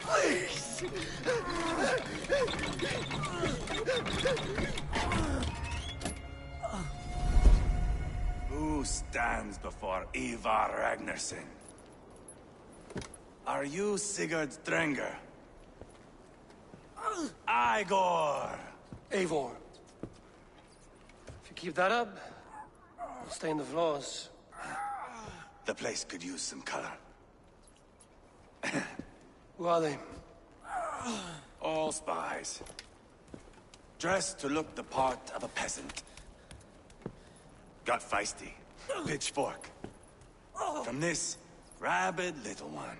Please! Who stands before Ivar Ragnarsson? Are you Sigurd Drenger? Igor! Eivor. If you keep that up, you'll stain the floors. The place could use some color. Who are they? All spies. Dressed to look the part of a peasant. Got feisty. Pitchfork. From this rabid little one.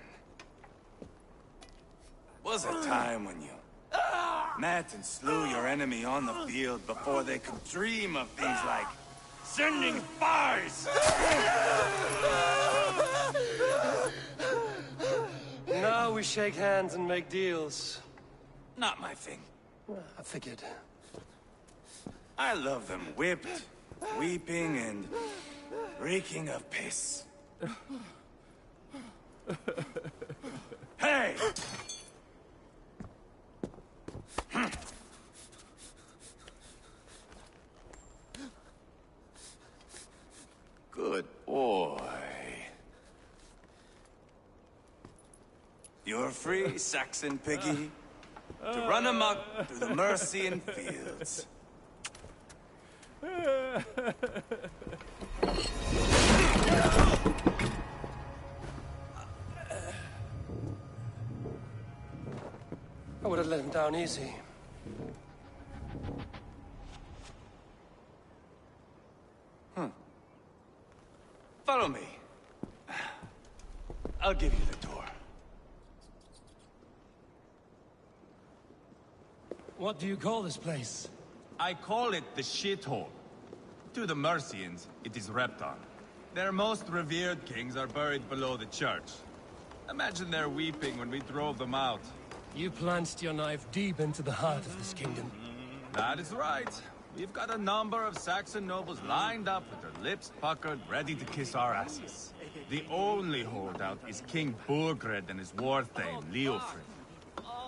Was a time when you met and slew your enemy on the field before they could dream of things like sending spies! Now we shake hands and make deals. Not my thing. I figured. I love them whipped, weeping, and reeking of piss. Hey! Good boy. You're free, Saxon piggy, to run amok through the Mercian fields. I would have let him down easy. Follow me. I'll give you the tour. What do you call this place? I call it the shithole. To the Mercians, it is Repton. Their most revered kings are buried below the church. Imagine their weeping when we drove them out. You plunged your knife deep into the heart of this kingdom. That is right. We've got a number of Saxon nobles lined up with their lips puckered, ready to kiss our asses. The only holdout is King Burgred and his war thane, Leofrid.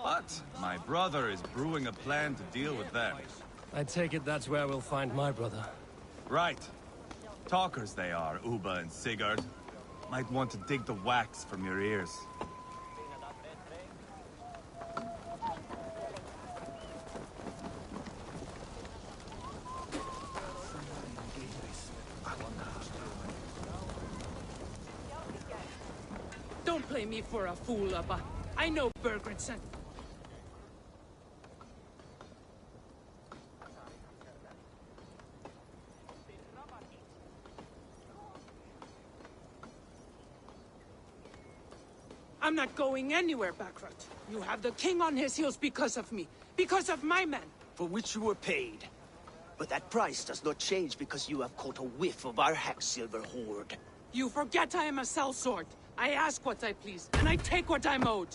But my brother is brewing a plan to deal with them. I take it that's where we'll find my brother. Right. Talkers they are, Uba and Sigurd. Might want to dig the wax from your ears. Don't play me for a fool, Abba. I know Burgred sent. I'm not going anywhere, Backrot. You have the king on his heels because of me. Because of my men. For which you were paid. But that price does not change because you have caught a whiff of our Hacksilver hoard. You forget I am a sellsword. I ask what I please, and I take what I'm owed.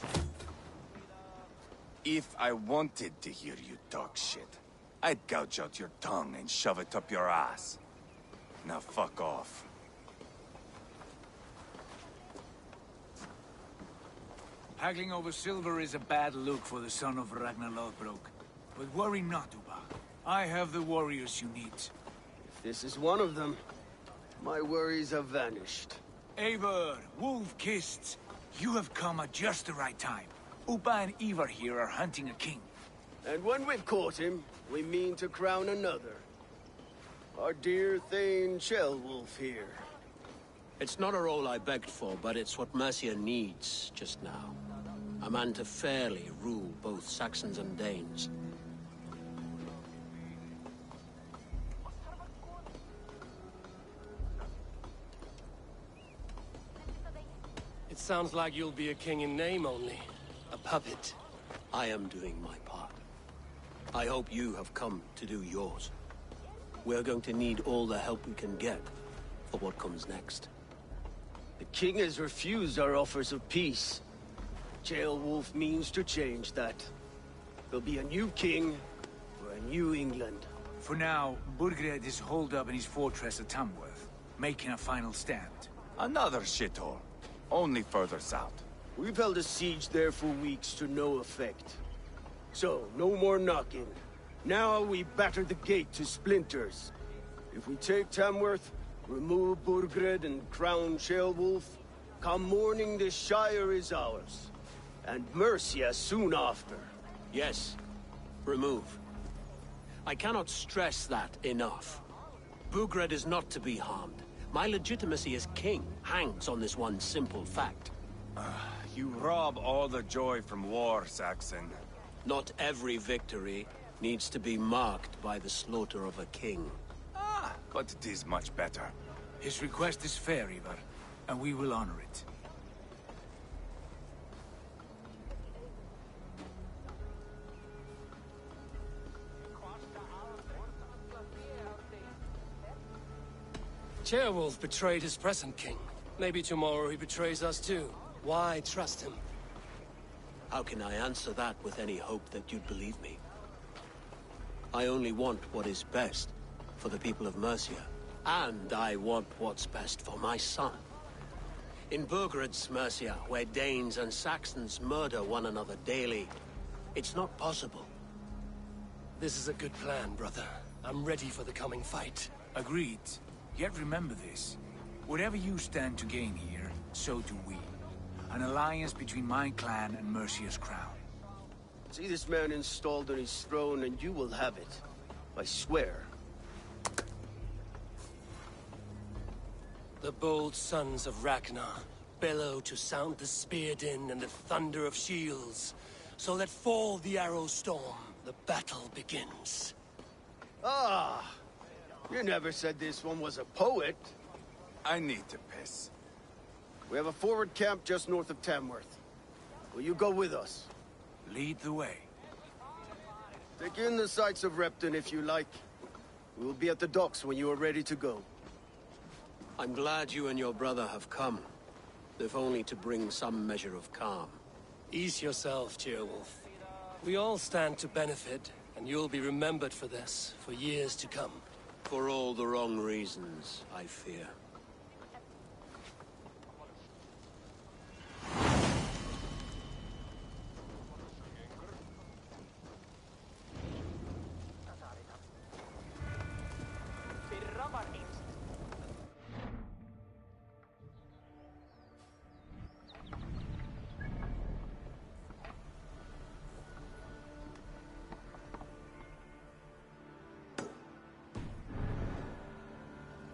If I wanted to hear you talk shit, I'd gouge out your tongue and shove it up your ass. Now fuck off. Haggling over silver is a bad look for the son of Ragnar Lothbrok. But worry not, Uba. I have the warriors you need. If this is one of them, my worries have vanished. Eivor, Wolf-Kissed, you have come at just the right time. Uba and Ivar here are hunting a king. And when we've caught him, we mean to crown another. Our dear Thane Ceolwulf here. It's not a role I begged for, but it's what Mercia needs just now. A man to fairly rule both Saxons and Danes. It sounds like you'll be a king in name only. A puppet. I am doing my part. I hope you have come to do yours. We're going to need all the help we can get for what comes next. The king has refused our offers of peace. Ceolwulf means to change that. There'll be a new king for a new England. For now, Burgred is holed up in his fortress at Tamworth, making a final stand. Another shithole. Only further south. We've held a siege there for weeks to no effect. So, no more knocking. Now we batter the gate to splinters. If we take Tamworth, remove Burgred and crown Ceolwulf, come morning the Shire is ours. And Mercia soon after. Yes, remove. I cannot stress that enough. Burgred is not to be harmed. My legitimacy as king hangs on this one simple fact. You rob all the joy from war, Saxon. Not every victory needs to be marked by the slaughter of a king. But it is much better. His request is fair, Ivar, and we will honor it. Ceolwulf betrayed his present king. Maybe tomorrow he betrays us too. Why trust him? How can I answer that with any hope that you'd believe me? I only want what is best for the people of Mercia. And I want what's best for my son. In Burgred's Mercia, where Danes and Saxons murder one another daily, it's not possible. This is a good plan, brother. I'm ready for the coming fight. Agreed. Yet remember this. Whatever you stand to gain here, so do we. An alliance between my clan and Mercia's crown. See this man installed on his throne and you will have it. I swear. The bold sons of Ragnar bellow to sound the spear din and the thunder of shields. So let fall the arrow storm. The battle begins. Ah! You never said this one was a poet. I need to piss. We have a forward camp just north of Tamworth. Will you go with us? Lead the way. Take in the sights of Repton if you like. We will be at the docks when you are ready to go. I'm glad you and your brother have come, if only to bring some measure of calm. Ease yourself, Ceolwulf. We all stand to benefit, and you'll be remembered for this, for years to come. For all the wrong reasons, I fear.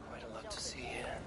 Quite a lot to see here.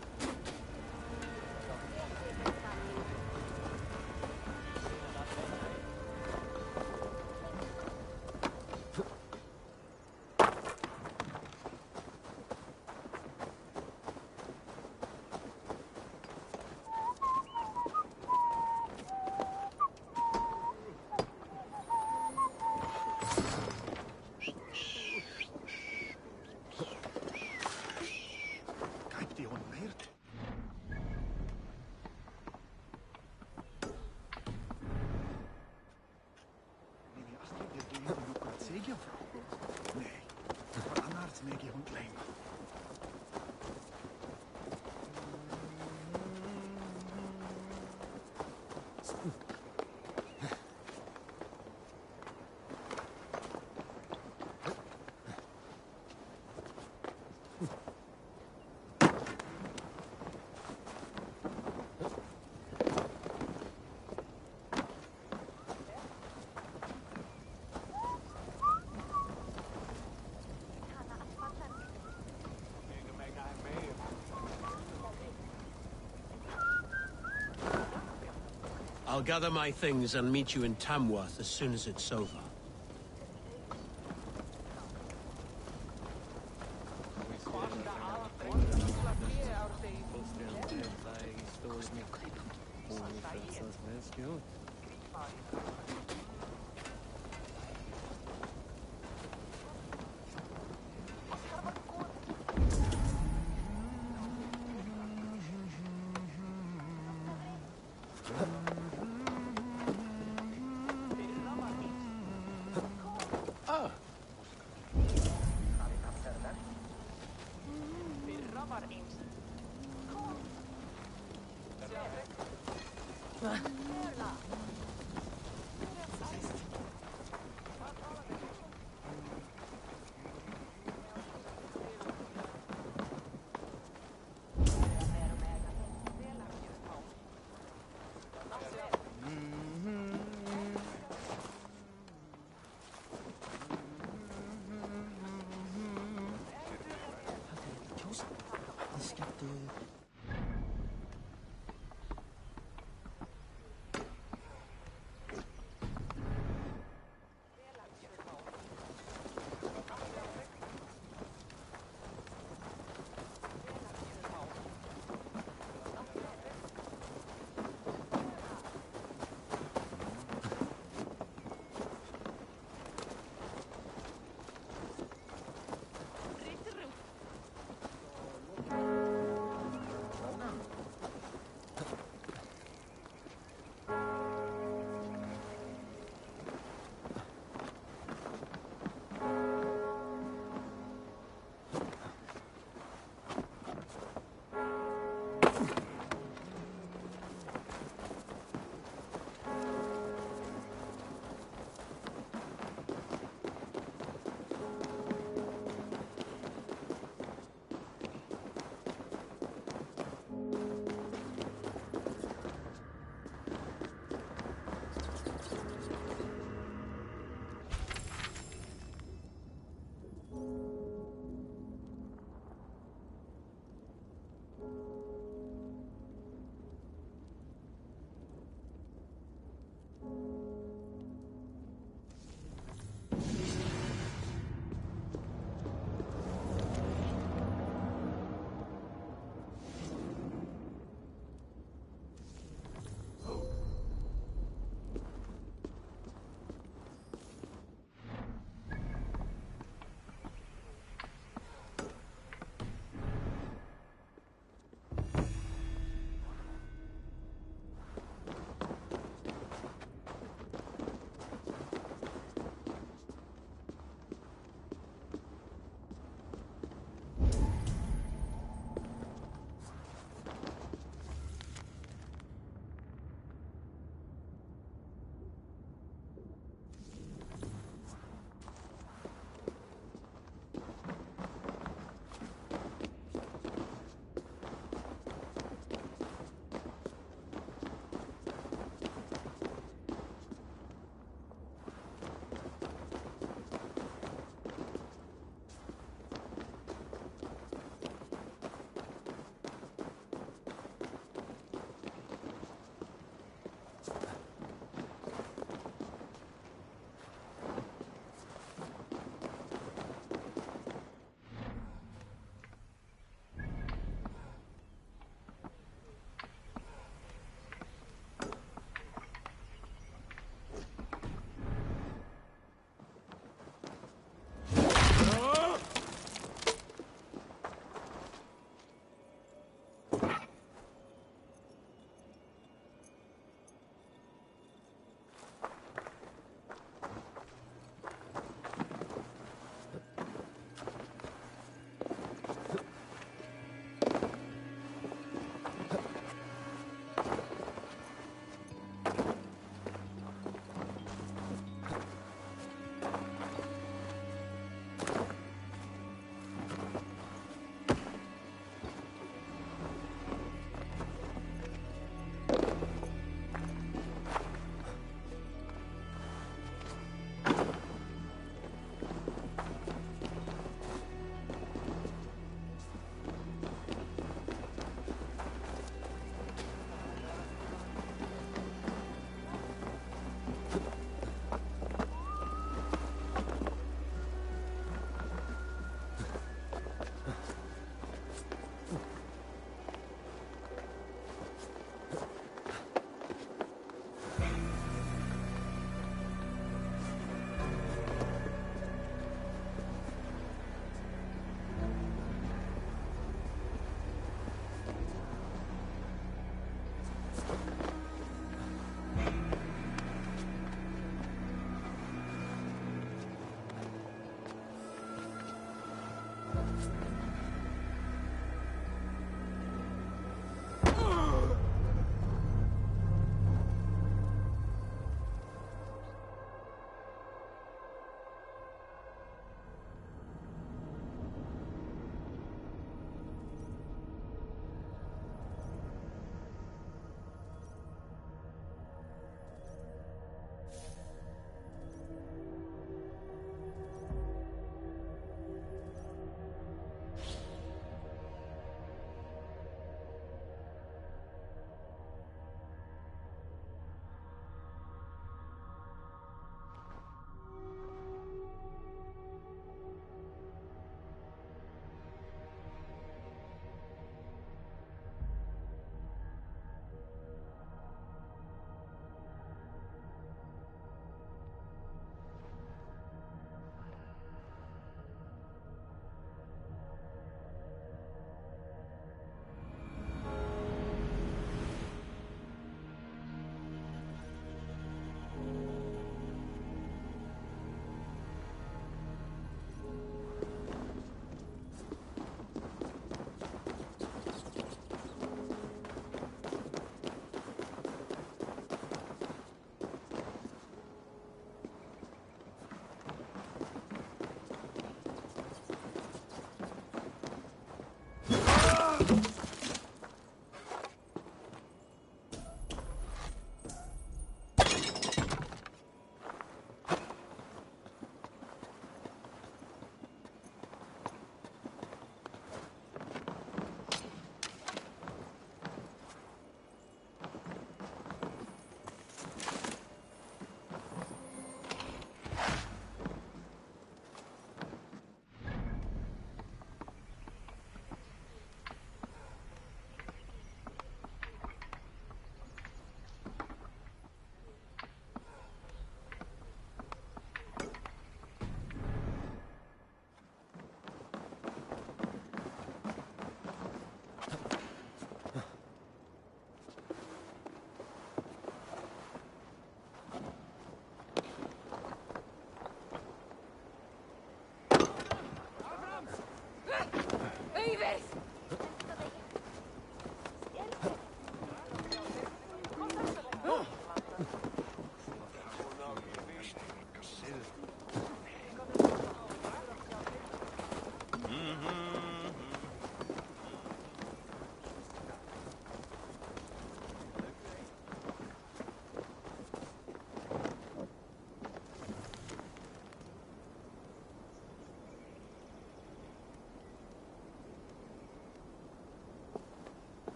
I'll gather my things and meet you in Tamworth as soon as it's over.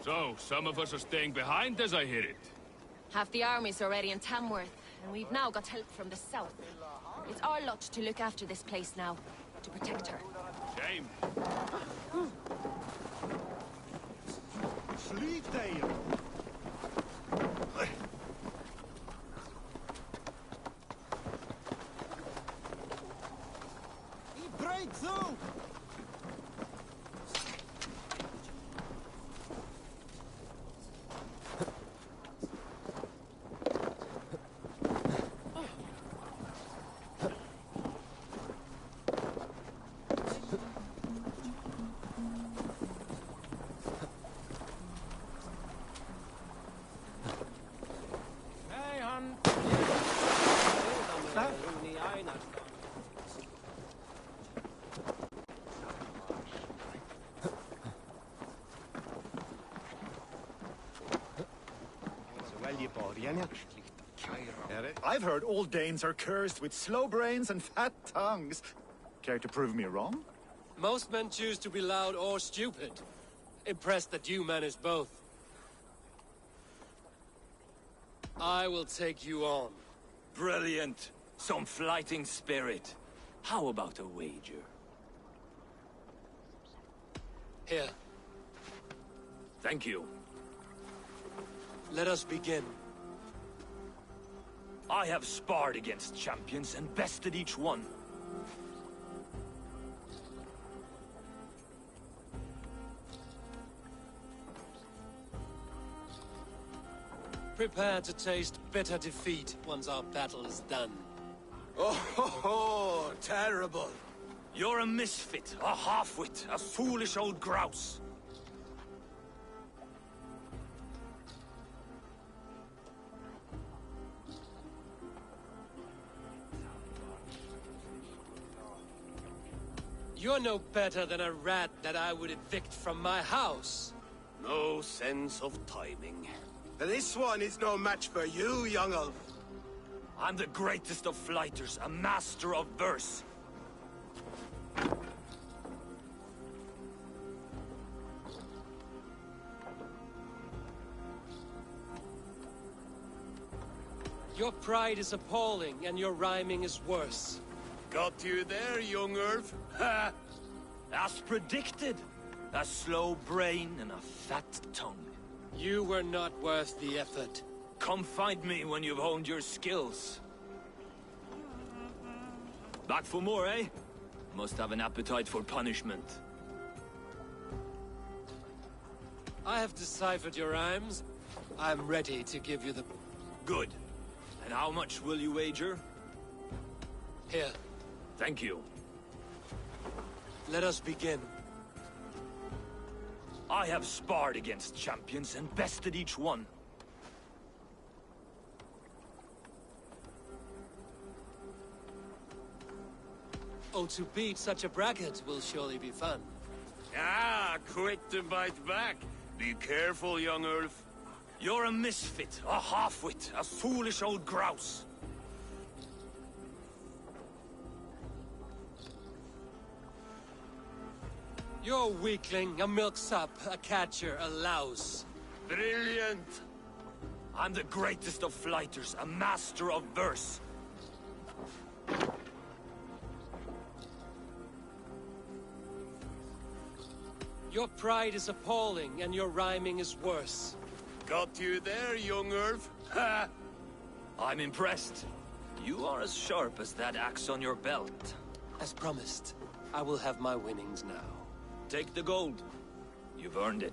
So, some of us are staying behind as I hear it. Half the army's already in Tamworth, and we've now got help from the south. It's our lot to look after this place now, to protect her. Shame. Sleep there! Break through! I've heard all Danes are cursed with slow brains and fat tongues. Care to prove me wrong? Most men choose to be loud or stupid. Impressed that you manage both. I will take you on. Brilliant. Some fighting spirit. How about a wager? Here, Thank you. let us begin. I have sparred against champions and bested each one. Prepare to taste bitter defeat once our battle is done. Oh, terrible. You're a misfit, a half-wit, a foolish old grouse. You're no better than a rat that I would evict from my house. No sense of timing. This one is no match for you, young elf. I'm the greatest of flighters, a master of verse. Your pride is appalling, and your rhyming is worse. Got you there, young elf. Ha! As predicted. A slow brain and a fat tongue. You were not worth the effort. Come find me when you've honed your skills. Back for more, eh? Must have an appetite for punishment. I have deciphered your rhymes. I'm ready to give you the... Good. And how much will you wager? Here, Thank you. let us begin. I have sparred against champions and bested each one. Oh, to beat such a bracket will surely be fun. Ah, quick to bite back. Be careful, young elf. You're a misfit, a half-wit, a foolish old grouse. You're a weakling, a milksop, a catcher, a louse. Brilliant. I'm the greatest of flighters, a master of verse. Your pride is appalling, and your rhyming is worse. Got you there, young elf. Ha! I'm impressed. You are as sharp as that axe on your belt. As promised, I will have my winnings now. Take the gold. You've earned it.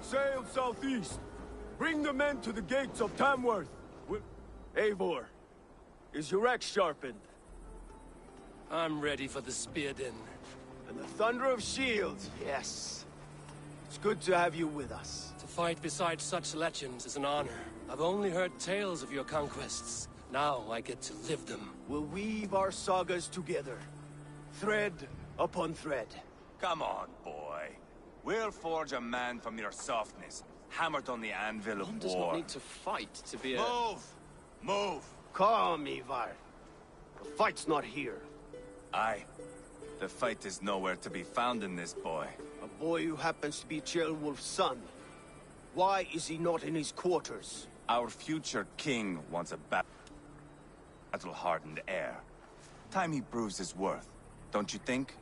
Sail southeast. Bring the men to the gates of Tamworth. Eivor, is your axe sharpened? I'm ready for the spear din. And the thunder of shields, yes. It's good to have you with us. To fight beside such legends is an honor. I've only heard tales of your conquests, Now I get to live them. We'll weave our sagas together, thread upon thread. Come on, boy. We'll forge a man from your softness, hammered on the anvil of One war. does not need to fight to be a... Move! Move! Calm, Ivar. The fight's not here. Aye. The fight is nowhere to be found in this boy. A boy who happens to be Ceolwulf's son. Why is he not in his quarters? Our future king wants a battle-hardened heir. Time he proves his worth, don't you think?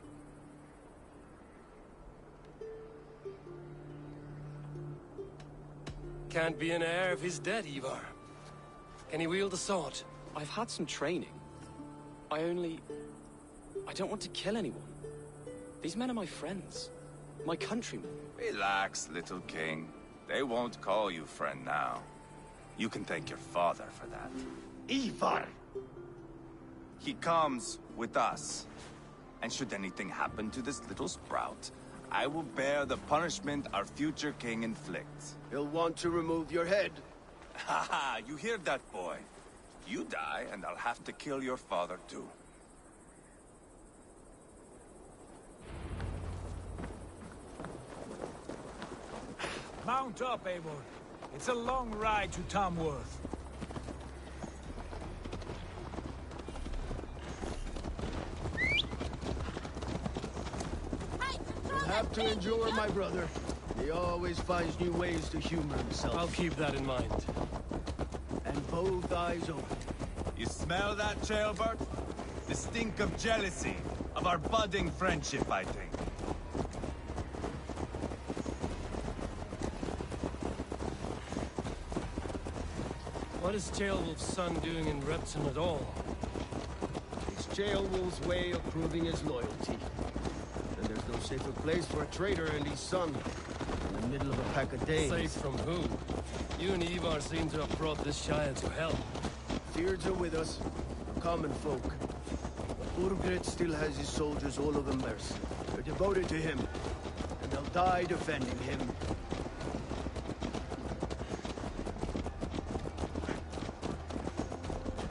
Can't be an heir if he's dead, Ivar. Can he wield a sword? I've had some training. I don't want to kill anyone. These men are my friends. My countrymen. Relax, little king. They won't call you friend now. You can thank your father for that. Ivar! He comes with us. And should anything happen to this little sprout, I will bear the punishment our future king inflicts. He'll want to remove your head. Ha ha! You hear that, boy? You die, and I'll have to kill your father, too. Mount up, Eivor. It's a long ride to Tamworth. You'll have to endure, my brother. He always finds new ways to humor himself. I'll keep that in mind. And both eyes open. You smell that, Ceolbert? The stink of jealousy, of our budding friendship, I think. What is Ceolwulf's son doing in Repton at all? It's Ceolwulf's way of proving his loyalty. And there's no safer place for a traitor and his son. In the middle of a pack of Danes. Safe from who? You and Ivar seem to have brought this Shire to hell. Fears are with us, common folk. But Urgred still has his soldiers all over Mercia. They're devoted to him, and they'll die defending him.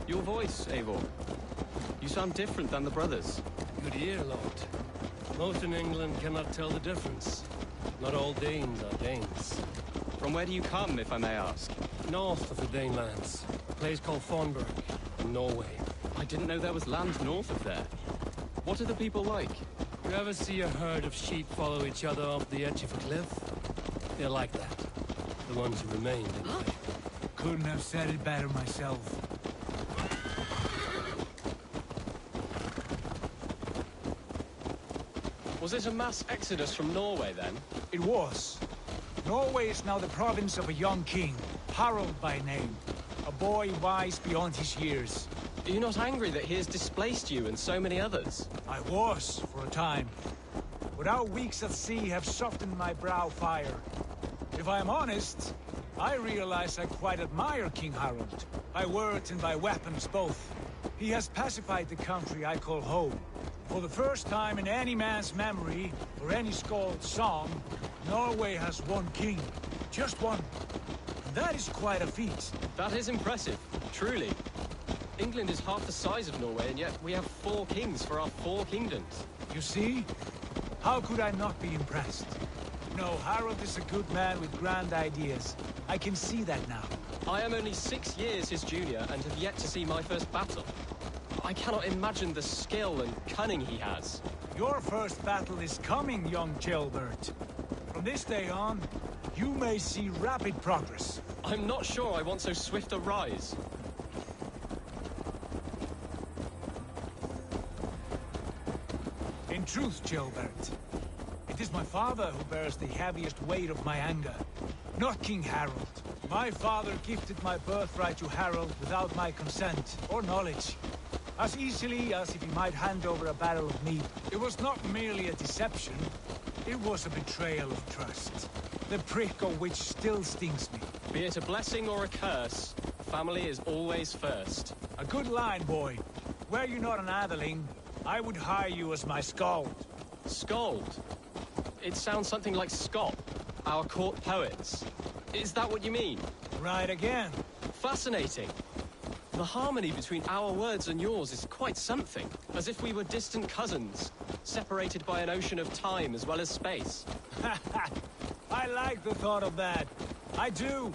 Your voice, Eivor. You sound different than the brothers. Good ear, Lord. Most in England cannot tell the difference. Not all Danes are Danes. From where do you come, if I may ask? North of the Danelands. A place called Thornburg, in Norway. I didn't know there was land north of there. What are the people like? You ever see a herd of sheep follow each other off the edge of a cliff? They're like that. The ones who remained, anyway. Couldn't have said it better myself. Was it a mass exodus from Norway, then? It was. Norway is now the province of a young king, Harald by name. A boy wise beyond his years. Are you not angry that he has displaced you and so many others? I was, for a time. But our weeks at sea have softened my brow fire. If I am honest, I realize I quite admire King Harald. By words and by weapons both. He has pacified the country I call home. For the first time in any man's memory, or any skald's song, Norway has one king. Just one. And that is quite a feat. That is impressive, truly. England is half the size of Norway, and yet we have 4 kings for our 4 kingdoms. You see? How could I not be impressed? No, Harald is a good man with grand ideas. I can see that now. I am only 6 years his junior, and have yet to see my first battle. I cannot imagine the skill and cunning he has. Your first battle is coming, young Ceolbert. From this day on, you may see rapid progress. I'm not sure I want so swift a rise. In truth, Ceolbert, it is my father who bears the heaviest weight of my anger, not King Harald. My father gifted my birthright to Harald without my consent or knowledge. As easily as if he might hand over a barrel of meat. It was not merely a deception, it was a betrayal of trust. The prick of which still stings me. Be it a blessing or a curse, family is always first. A good line, boy. Were you not an atheling, I would hire you as my skald. Skald? It sounds something like Scott, our court poets. Is that what you mean? Right again. Fascinating. The harmony between our words and yours is quite something. As if we were distant cousins, separated by an ocean of time as well as space. I like the thought of that. I do.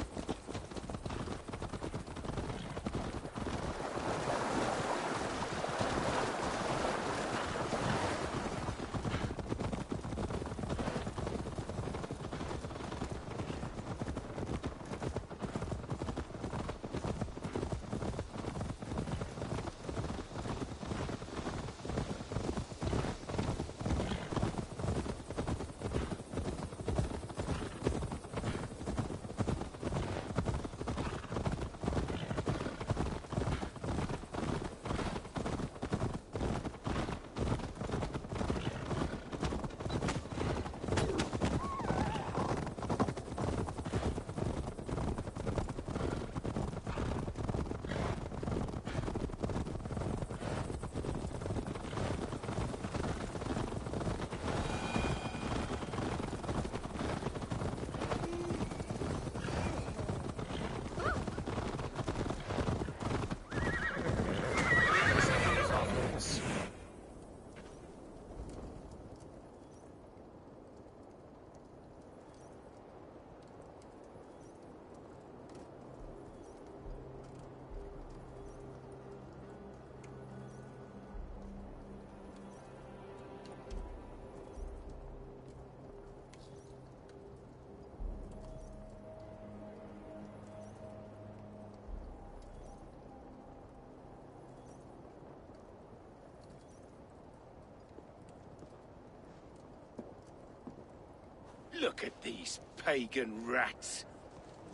Look at these pagan rats.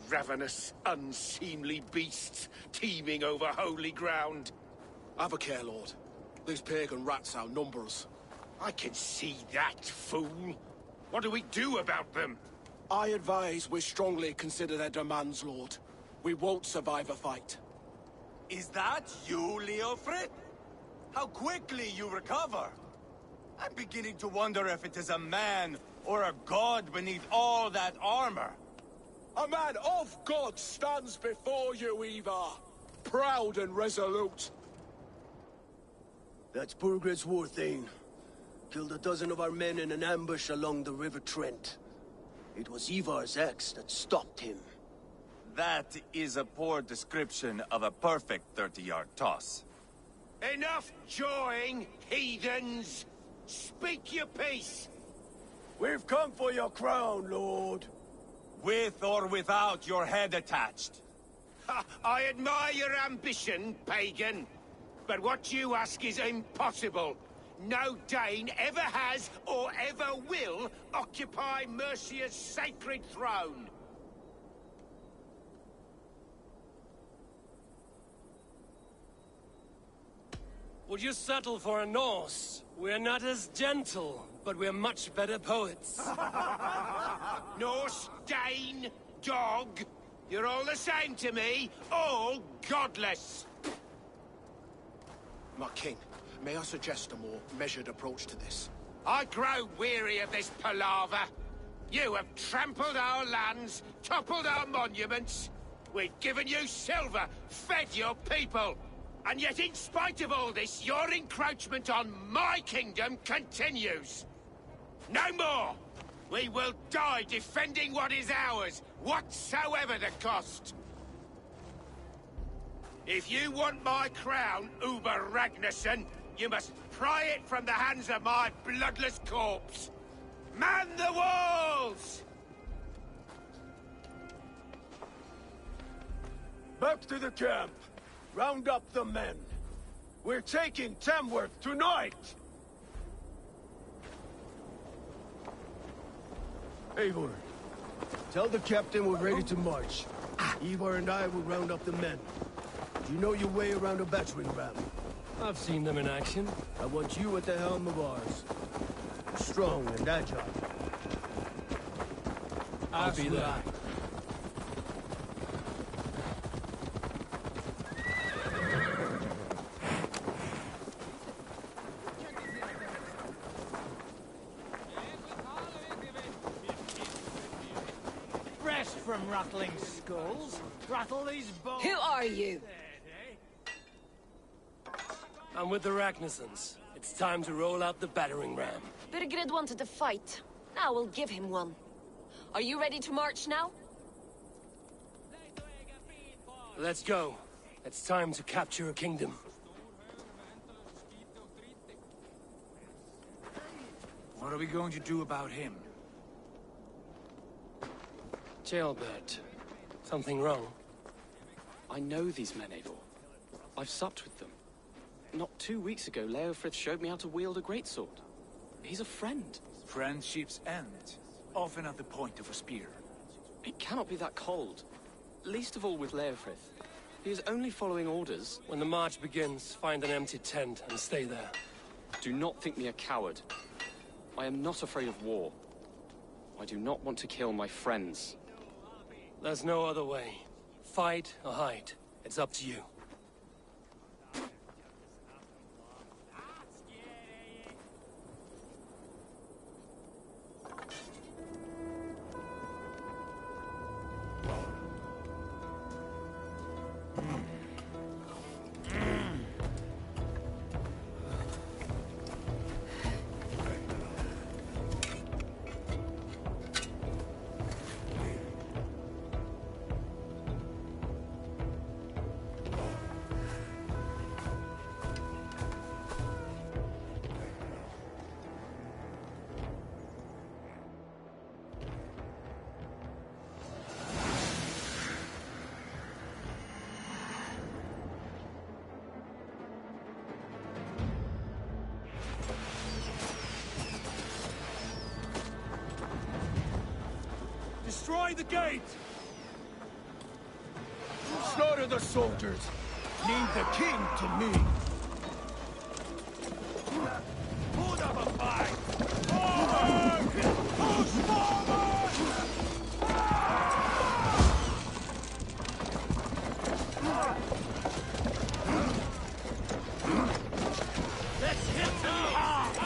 Ravenous, unseemly beasts teeming over holy ground. Have a care, Lord. These pagan rats outnumber us. I can see that, fool. What do we do about them? I advise we strongly consider their demands, Lord. We won't survive a fight. Is that you, Leofrid? How quickly you recover! I'm beginning to wonder if it is a man or a god beneath all that armor. A man of God stands before you, Ivar. Proud and resolute. That's Burgred's war thane. Killed a dozen of our men in an ambush along the River Trent. It was Ivar's axe that stopped him. That is a poor description of a perfect 30-yard toss. Enough jawing, heathens! Speak your piece! We've come for your crown, Lord. With or without your head attached. Ha, I admire your ambition, pagan. But what you ask is impossible. No Dane ever has or ever will occupy Mercia's sacred throne. Would you settle for a Norse? We're not as gentle, but we're much better poets. Norse, Dane, dog. You're all the same to me. All godless. My king, may I suggest a more measured approach to this? I grow weary of this palaver. You have trampled our lands, toppled our monuments. We've given you silver, fed your people. And yet, in spite of all this, your encroachment on my kingdom continues. No more! We will die defending what is ours, whatsoever the cost. If you want my crown, Uber Ragnarsson, you must pry it from the hands of my bloodless corpse. Man the walls! Back to the camp. Round up the men. We're taking Tamworth tonight! Eivor, tell the captain we're ready to march. Ivar and I will round up the men. Do you know your way around a battering ram? I've seen them in action. I want you at the helm of ours. Strong and agile. I'll be there. Rest from rattling skulls. Rattle these bones. Who are you? I'm with the Ragnarsons. It's time to roll out the battering ram. Birgred wanted to fight. Now we'll give him one. Are you ready to march now? Let's go. It's time to capture a kingdom. What are we going to do about him? Jailbird. Something wrong? I know these men, Eivor. I've supped with them. Not 2 weeks ago, Leofrith showed me how to wield a greatsword. He's a friend. Friendships end, often at the point of a spear. It cannot be that cold. Least of all with Leofrith. He is only following orders. When the march begins, find an empty tent and stay there. Do not think me a coward. I am not afraid of war. I do not want to kill my friends. There's no other way. Fight or hide. It's up to you. Destroy the gate! Slaughter the soldiers! Leave the king to me! Put up a fight! Forward! Push forward! Let's hit them hard!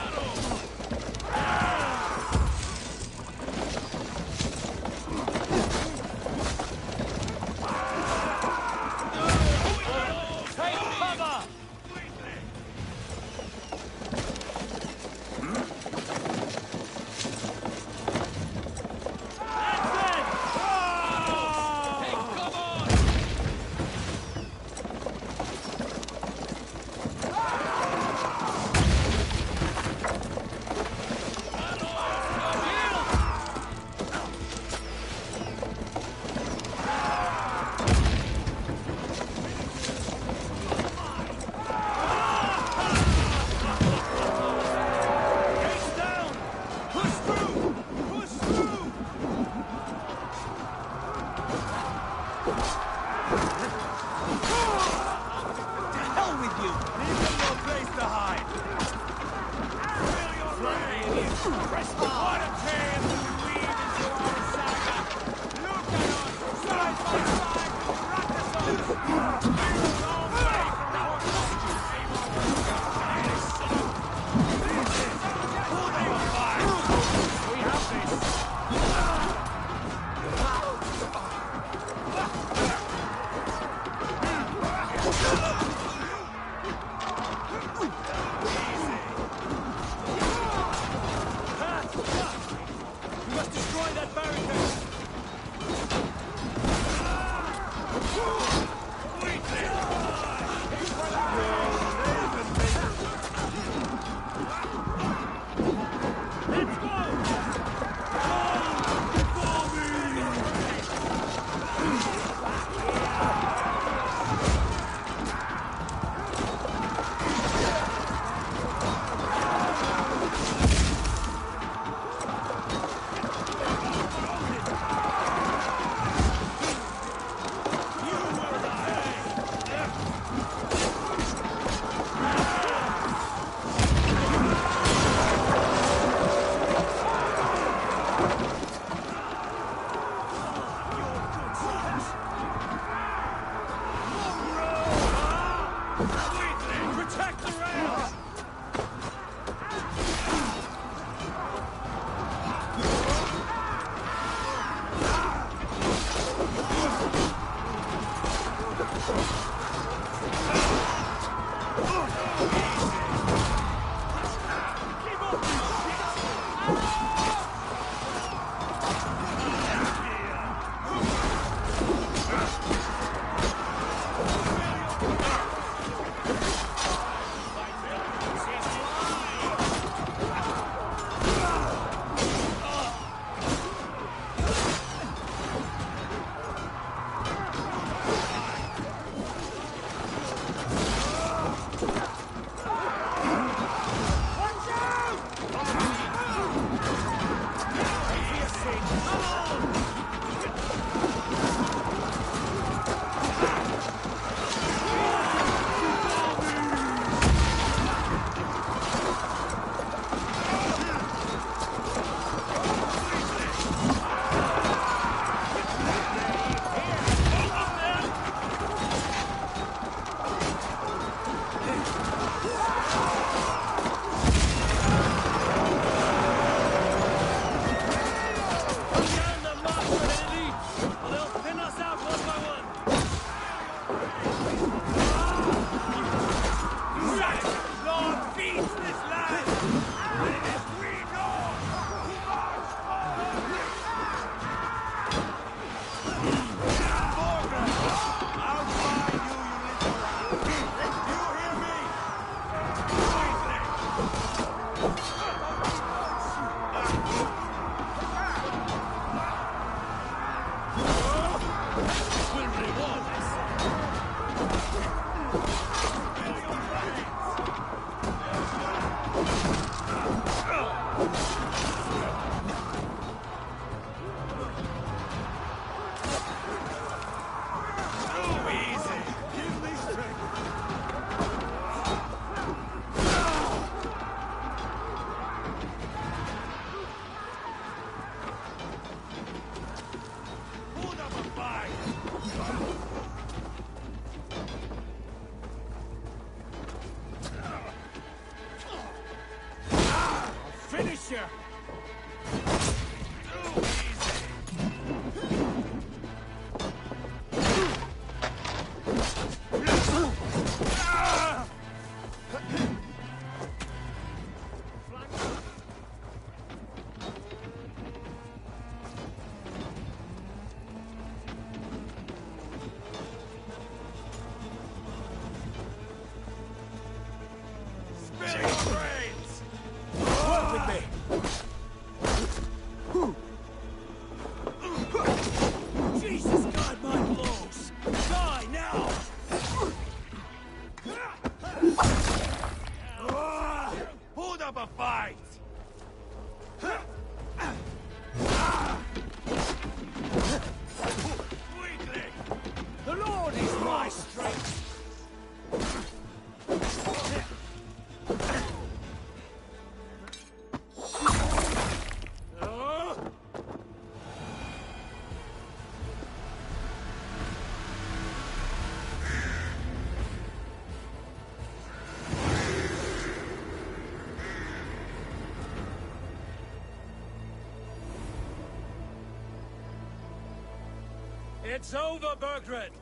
It's over, Burgred!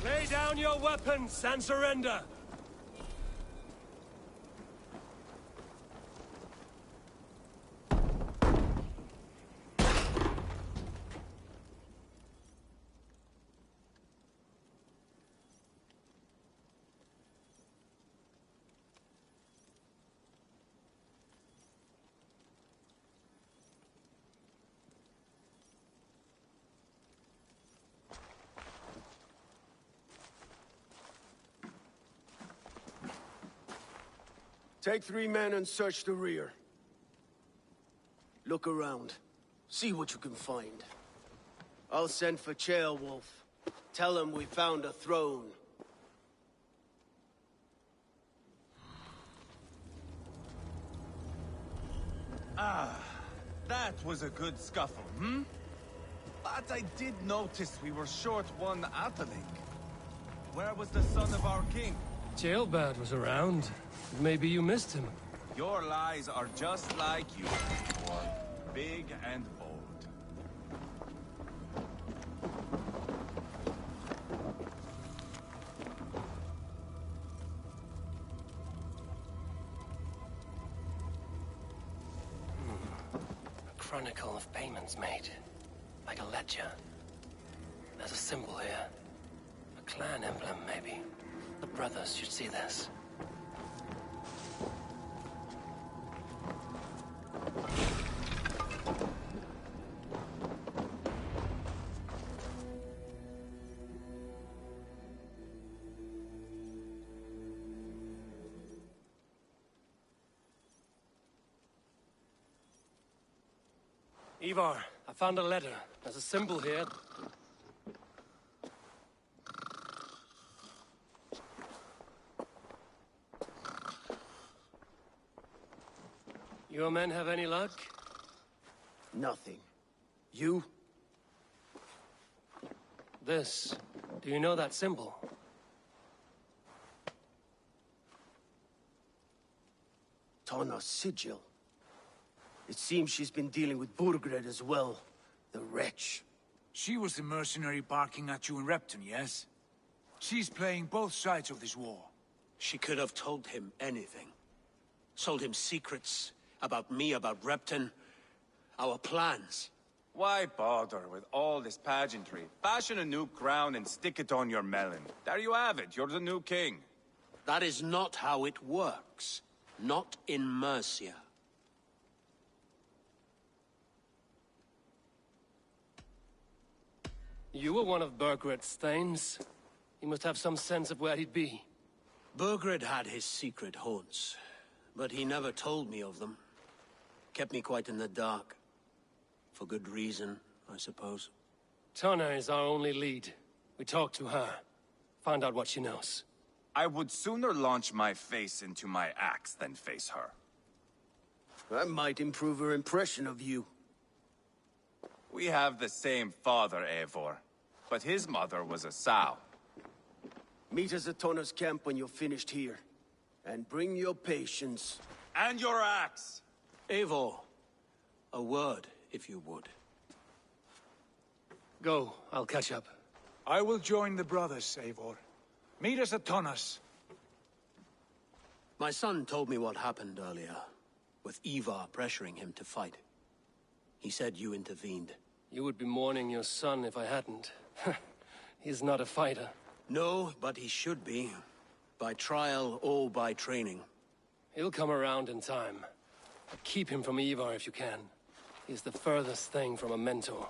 Lay down your weapons and surrender! Take 3 men and search the rear. Look around. See what you can find. I'll send for Ceolwulf. Tell him we found a throne. Ah, that was a good scuffle, hmm? But I did notice we were short one atheling. Where was the son of our king? Ceolbad was around. Maybe you missed him. Your lies are just like you, boy. Big and bold. chronicle of payments made. Like a ledger. There's a symbol here. A clan emblem, maybe. The brothers should see this. Ivar, I found a letter. There's a symbol here. Your men have any luck? Nothing. You? This. Do you know that symbol? Tana's sigil. It seems she's been dealing with Burgred as well. The wretch. She was the mercenary barking at you in Repton, yes? She's playing both sides of this war. She could have told him anything. Sold him secrets about me, about Repton, our plans. Why bother with all this pageantry? Fashion a new crown and stick it on your melon. There you have it, you're the new king. That is not how it works. Not in Mercia. You were one of Burgred's thanes. He must have some sense of where he'd be. Burgred had his secret haunts, but he never told me of them. Kept me quite in the dark. For good reason, I suppose. Tana is our only lead. We talk to her. Find out what she knows. I would sooner launch my face into my axe than face her. That might improve her impression of you. We have the same father, Eivor. But his mother was a sow. Meet us at Tana's camp when you're finished here. And bring your patience. And your axe! Eivor, a word, if you would. Go, I'll catch up. I will join the brothers, Eivor. Meet us at Tana's. My son told me what happened earlier, with Ivar pressuring him to fight. He said you intervened. You would be mourning your son if I hadn't. He's not a fighter. No, but he should be. By trial or by training. He'll come around in time. But keep him from Ivar if you can. He's the furthest thing from a mentor.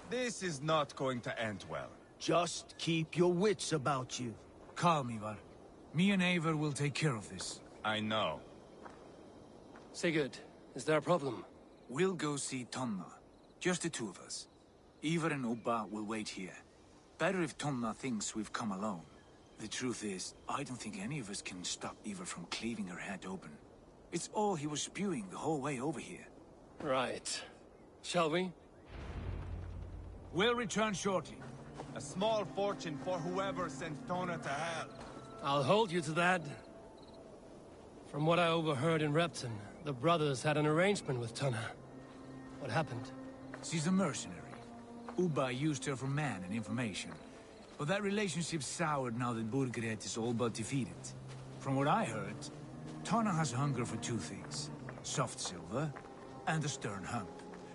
This is not going to end well. Just keep your wits about you. Calm, Ivar. Me and Eivor will take care of this. I know. Sigurd, is there a problem? We'll go see Tonna. Just the two of us. Ivar and Ubba will wait here. Better if Tonna thinks we've come alone. The truth is, I don't think any of us can stop Ivar from cleaving her head open. It's all he was spewing the whole way over here. Right. Shall we? We'll return shortly. A small fortune for whoever sent Tona to hell. I'll hold you to that. From what I overheard in Repton, the brothers had an arrangement with Tonna. What happened? She's a mercenary. Ubba used her for man and information. But that relationship soured now that Burgred is all but defeated. From what I heard, Tonna has hunger for two things. Soft silver and a stern hump.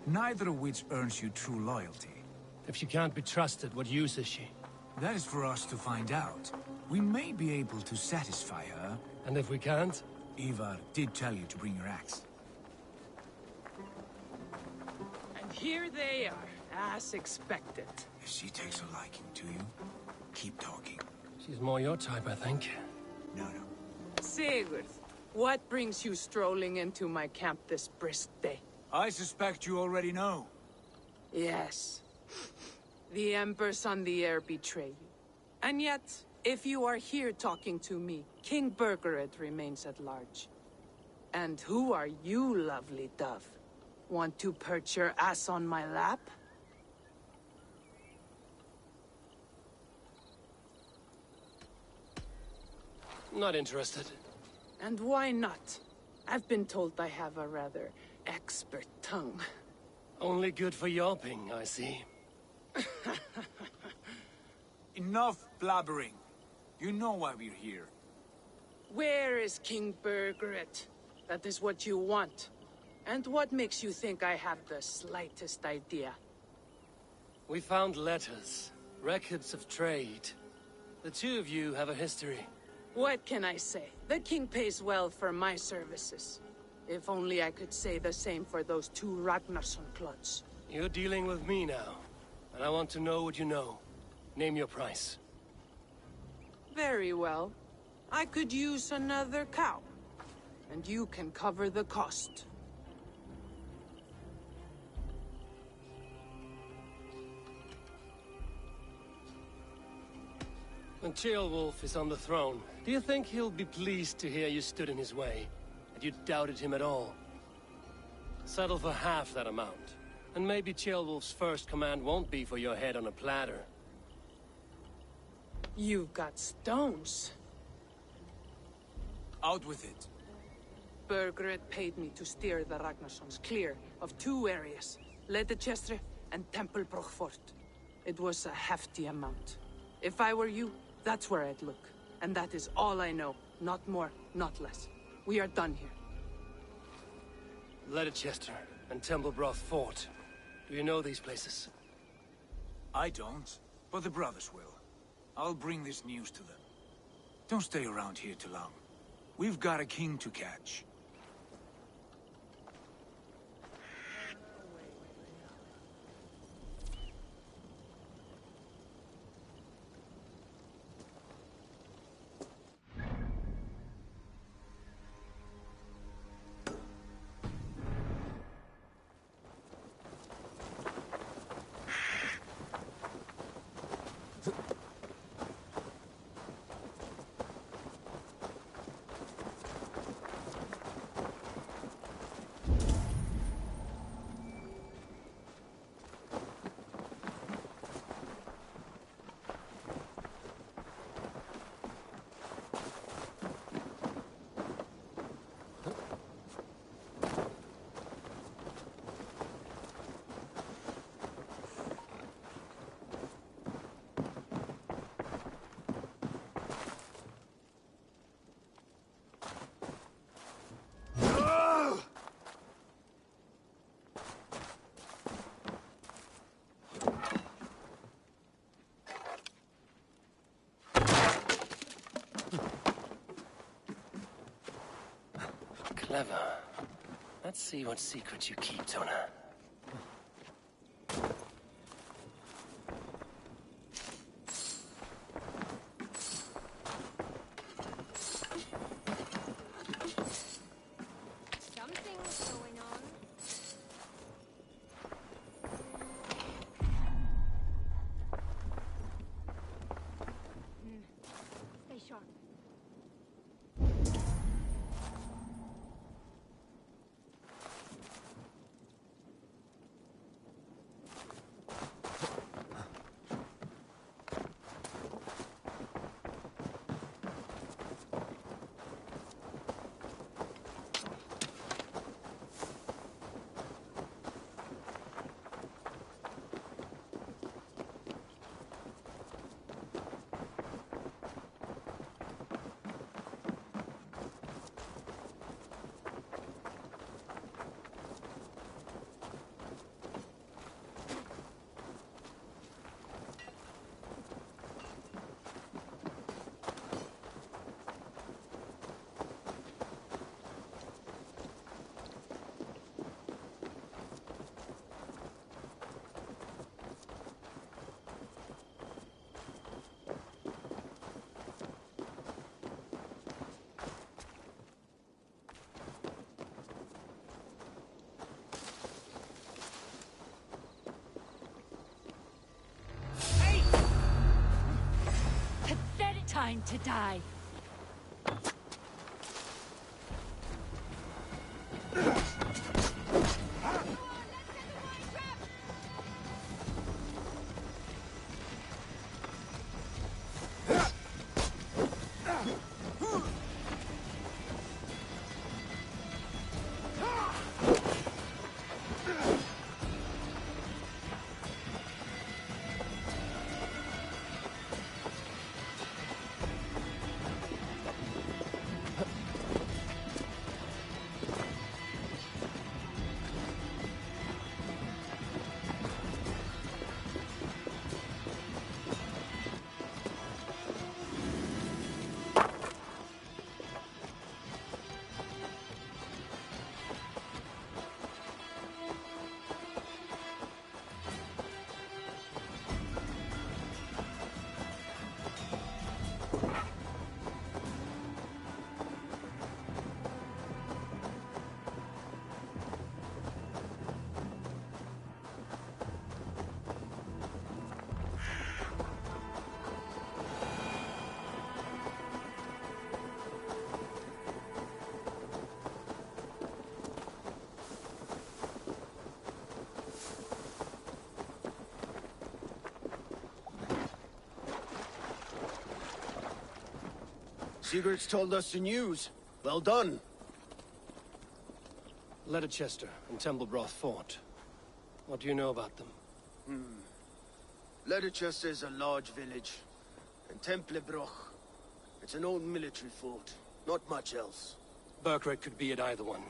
Neither of which earns you true loyalty. If she can't be trusted, what use is she? That is for us to find out. We may be able to satisfy her. And if we can't? Ivar did tell you to bring your axe. And here they are, as expected. If she takes a liking to you, keep talking. She's more your type, I think. No. Sigurd, what brings you strolling into my camp this brisk day? I suspect you already know. Yes. The Embers on the air betray you. And yet, if you are here talking to me, King Burgred remains at large. And who are you, lovely dove? Want to perch your ass on my lap? Not interested. And why not? I've been told I have a rather expert tongue. Only good for yelping, I see. Enough blabbering. You know why we're here. Where is King Burgred? That is what you want. And what makes you think I have the slightest idea? We found letters, records of trade. The two of you have a history. What can I say? The king pays well for my services. If only I could say the same for those two Ragnarsson clods. You're dealing with me now, and I want to know what you know. Name your price. Very well. I could use another cow. And you can cover the cost. When Ceolwulf is on the throne, do you think he'll be pleased to hear you stood in his way? That you doubted him at all? Settle for half that amount. And maybe Ceolwulf's first command won't be for your head on a platter. You've got stones. Out with it. Burgred paid me to steer the Ragnarssons clear of two areas, Ledechestre and Tempelbroch Fort. It was a hefty amount. If I were you, that's where I'd look. And that is all I know. Not more, not less. We are done here. Ledechestre and Tempelbroch Fort. Do you know these places? I don't, but the brothers will. I'll bring this news to them. Don't stay around here too long. We've got a king to catch. Clever. Let's see what secrets you keep, Tona. Something's going on. Stay sharp. Time to die. Sigurd's told us the news. Well done. Leicester and Templebroth fought. What do you know about them? Leicester is a large village. And Templebroch, it's an old military fort. Not much else. Burkred could be at either one.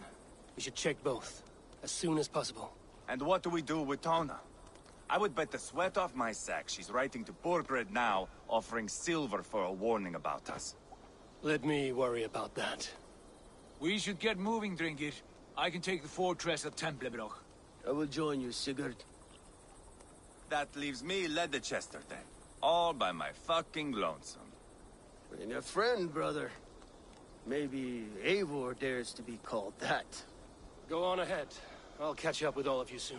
We should check both, as soon as possible. And what do we do with Tona? I would bet the sweat off my sack she's writing to Burkred now, offering silver for a warning about us. Let me worry about that. We should get moving, Drinkit. I can take the fortress of Templebroch. I will join you, Sigurd. That leaves me Leicester then. All by my fucking lonesome. Bring a friend, brother. Maybe Eivor dares to be called that. Go on ahead. I'll catch up with all of you soon.